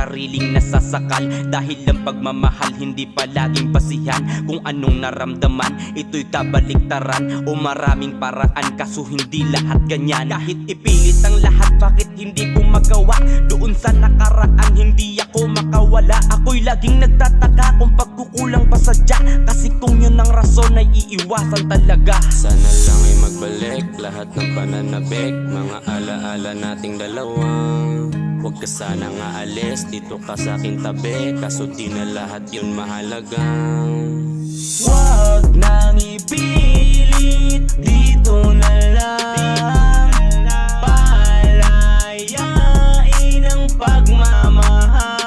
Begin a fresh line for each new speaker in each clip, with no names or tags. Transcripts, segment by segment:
sariling nasasakal. Dahil ang pagmamahal hindi palaging basihan kung anong naramdaman, ito'y kabaliktaran o maraming paraan, kaso hindi lahat ganyan. Kahit ipilit ang lahat, bakit hindi ko magawa? Doon sa nakaraan hindi ako makawala. Ako'y laging nagtataka kung pagkukulang pa sadya, kasi kung yun ang rason ay iiwasan talaga.
Sana lang ay magbalik lahat ng pananabik, mga alaala nating dalawa. Huwag ka sana nga alis, dito ka sa aking tabi, kaso di na lahat yun mahalaga.
Huwag nang ipilit, dito na lang palayain ang pagmamahal.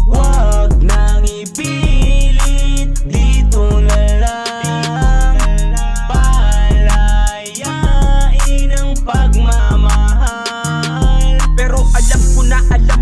Huwag nang ipilit, dito na lang palayain ang pagmamahal. Pero alam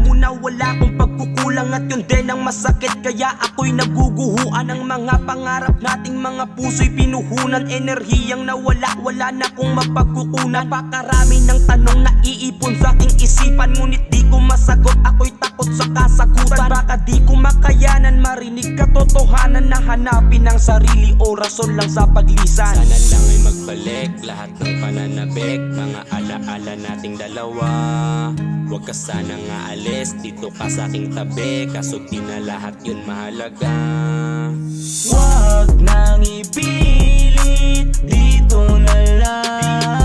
mo na wala akong pagkukulang, at yun din ang masakit. Kaya ako'y naguguhuan ng mga pangarap nating mga puso'y pinuhunan. Enerhiyang nawala, wala na kong mapagkukunan. Napakarami ng tanong na iipon sa aking isipan, ngunit di ko masagot, ako'y takot sa kasagutan. Baka di ko makayanan marinig katotohanan na hanapin ang sarili o rason lang sa paglisan.
Sana lang ay magbalik lahat ng pananabik, mga alaala nating dalawa. Huwag ka sana nga alis, dito ka sa aking tabi, kaso di na lahat yun mahalaga.
Huwag nang ipilit, dito na lang